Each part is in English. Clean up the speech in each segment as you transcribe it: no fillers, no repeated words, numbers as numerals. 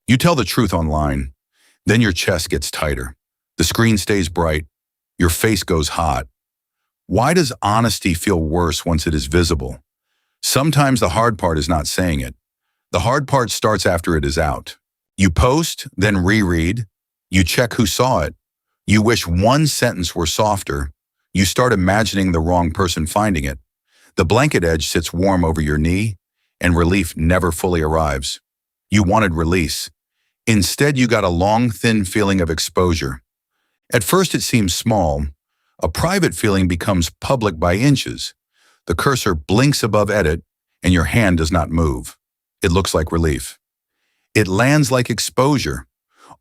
You tell the truth online, then your chest gets tighter. The screen stays bright. Your face goes hot. Why does honesty feel worse once it is visible? Sometimes the hard part is not saying it. The hard part starts after it is out. You post, then reread. You check who saw it. You wish one sentence were softer. You start imagining the wrong person finding it. The blanket edge sits warm over your knee, and relief never fully arrives. You wanted release. Instead, you got a long, thin feeling of exposure. At first, it seems small. A private feeling becomes public by inches. The cursor blinks above edit, and your hand does not move. It looks like relief. It lands like exposure.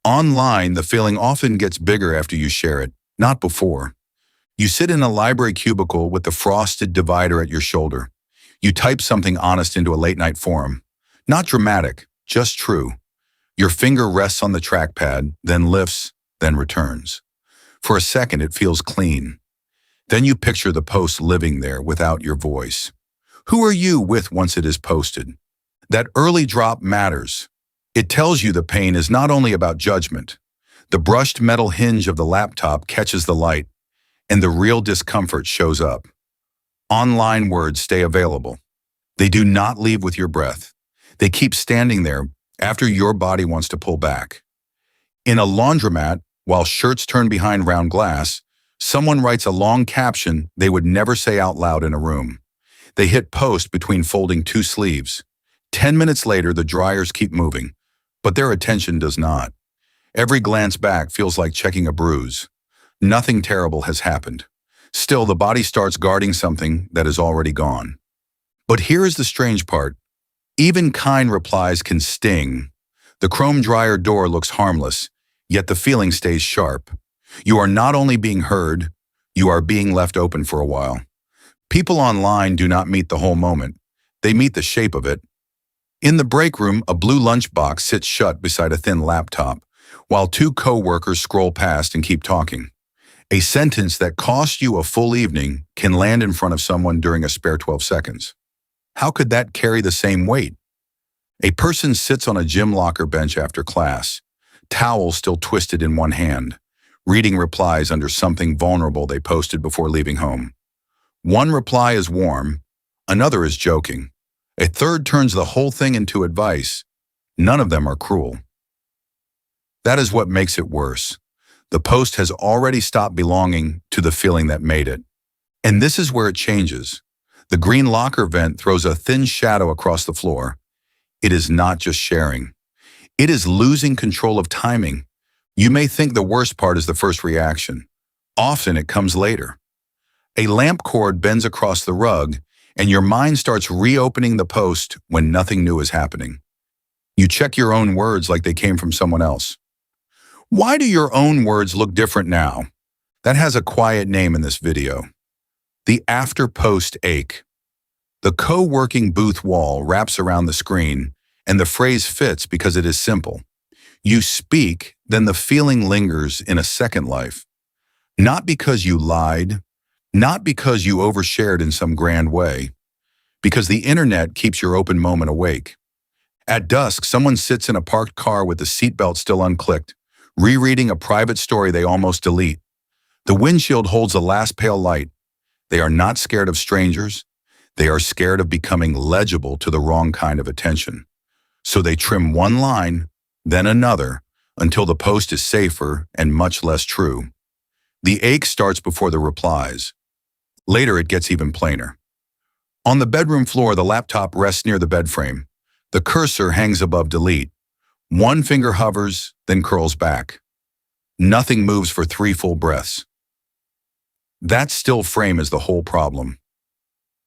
Online, the feeling often gets bigger after you share it, not before. You sit in a library cubicle with the frosted divider at your shoulder. You type something honest into a late-night forum. Not dramatic, just true. Your finger rests on the trackpad, then lifts, then returns. For a second, it feels clean. Then you picture the post living there without your voice. Who are you with once it is posted? That early drop matters. It tells you the pain is not only about judgment. The brushed metal hinge of the laptop catches the light, and the real discomfort shows up. Online words stay available. They do not leave with your breath. They keep standing there after your body wants to pull back. In a laundromat, while shirts turn behind round glass, someone writes a long caption they would never say out loud in a room. They hit post between folding two sleeves. 10 minutes later, the dryers keep moving, but their attention does not. Every glance back feels like checking a bruise. Nothing terrible has happened. Still, the body starts guarding something that is already gone. But here is the strange part. Even kind replies can sting. The chrome dryer door looks harmless, yet the feeling stays sharp. You are not only being heard, you are being left open for a while. People online do not meet the whole moment. They meet the shape of it. In the break room, a blue lunchbox sits shut beside a thin laptop, while two co-workers scroll past and keep talking. A sentence that cost you a full evening can land in front of someone during a spare 12 seconds. How could that carry the same weight? A person sits on a gym locker bench after class, towel still twisted in one hand, reading replies under something vulnerable they posted before leaving home. One reply is warm, another is joking. A third turns the whole thing into advice. None of them are cruel. That is what makes it worse. The post has already stopped belonging to the feeling that made it. And this is where it changes. The green locker vent throws a thin shadow across the floor. It is not just sharing. It is losing control of timing. You may think the worst part is the first reaction. Often it comes later. A lamp cord bends across the rug, and your mind starts reopening the post when nothing new is happening. You check your own words like they came from someone else. Why do your own words look different now? That has a quiet name in this video. The after-post ache. The co-working booth wall wraps around the screen, and the phrase fits because it is simple. You speak, then the feeling lingers in a second life. Not because you lied, not because you overshared in some grand way, because the internet keeps your open moment awake. At dusk, someone sits in a parked car with the seatbelt still unclicked, rereading a private story they almost delete. The windshield holds a last pale light. They are not scared of strangers. They are scared of becoming legible to the wrong kind of attention. So they trim one line, then another, until the post is safer and much less true. The ache starts before the replies. Later, it gets even plainer. On the bedroom floor, the laptop rests near the bed frame. The cursor hangs above delete. One finger hovers, then curls back. Nothing moves for 3 full breaths. That still frame is the whole problem.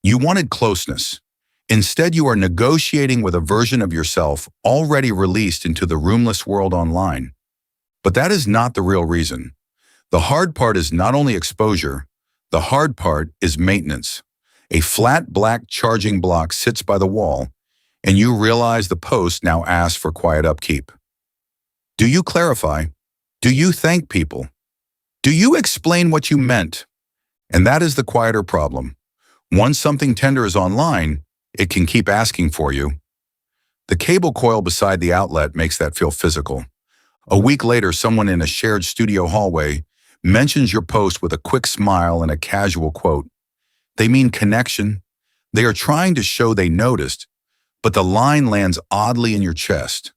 You wanted closeness. Instead, you are negotiating with a version of yourself already released into the roomless world online. But that is not the real reason. The hard part is not only exposure, the hard part is maintenance. A flat black charging block sits by the wall, and you realize the post now asks for quiet upkeep. Do you clarify? Do you thank people? Do you explain what you meant? And that is the quieter problem. Once something tender is online, it can keep asking for you. The cable coil beside the outlet makes that feel physical. A week later, someone in a shared studio hallway mentions your post with a quick smile and a casual quote. They mean connection. They are trying to show they noticed, but the line lands oddly in your chest.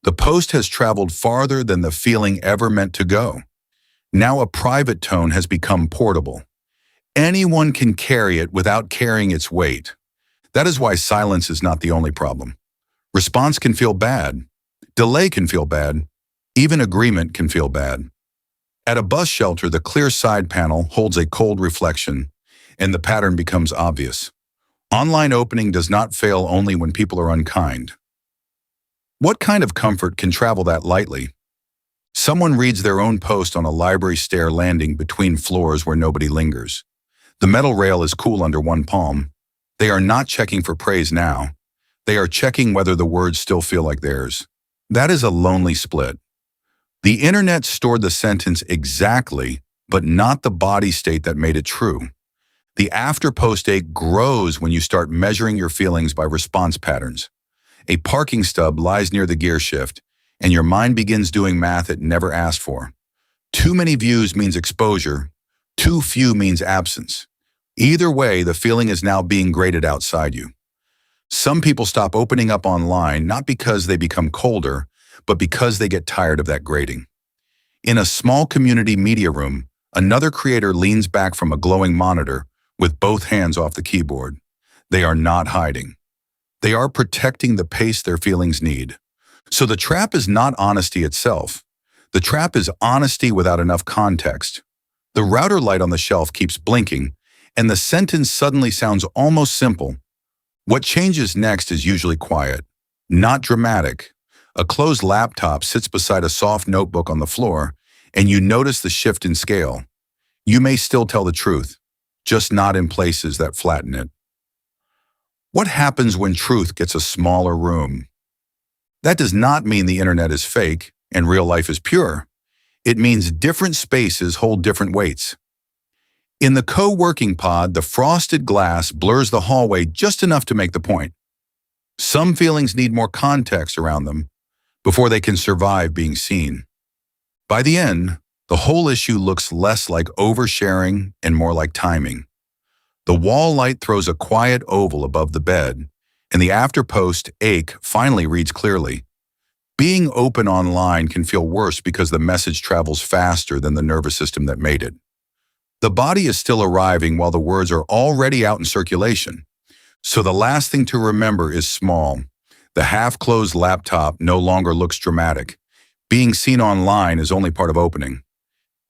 The post has traveled farther than the feeling ever meant to go. Now a private tone has become portable. Anyone can carry it without carrying its weight. That is why silence is not the only problem. Response can feel bad. Delay can feel bad. Even agreement can feel bad. At a bus shelter, the clear side panel holds a cold reflection, and the pattern becomes obvious. Online opening does not fail only when people are unkind. What kind of comfort can travel that lightly? Someone reads their own post on a library stair landing between floors where nobody lingers. The metal rail is cool under one palm. They are not checking for praise now. They are checking whether the words still feel like theirs. That is a lonely split. The internet stored the sentence exactly, but not the body state that made it true. The after-post ache grows when you start measuring your feelings by response patterns. A parking stub lies near the gear shift, and your mind begins doing math it never asked for. Too many views means exposure. Too few means absence. Either way, the feeling is now being graded outside you. Some people stop opening up online not because they become colder, but because they get tired of that grading. In a small community media room, another creator leans back from a glowing monitor with both hands off the keyboard. They are not hiding. They are protecting the pace their feelings need. So the trap is not honesty itself. The trap is honesty without enough context. The router light on the shelf keeps blinking, and the sentence suddenly sounds almost simple. What changes next is usually quiet, not dramatic. A closed laptop sits beside a soft notebook on the floor, and you notice the shift in scale. You may still tell the truth, just not in places that flatten it. What happens when truth gets a smaller room? That does not mean the internet is fake and real life is pure. It means different spaces hold different weights. In the co-working pod, the frosted glass blurs the hallway just enough to make the point. Some feelings need more context around them before they can survive being seen. By the end, the whole issue looks less like oversharing and more like timing. The wall light throws a quiet oval above the bed, and the after-post ache finally reads clearly. Being open online can feel worse because the message travels faster than the nervous system that made it. The body is still arriving while the words are already out in circulation. So the last thing to remember is small. The half-closed laptop no longer looks dramatic. Being seen online is only part of opening.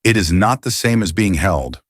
It is not the same as being held.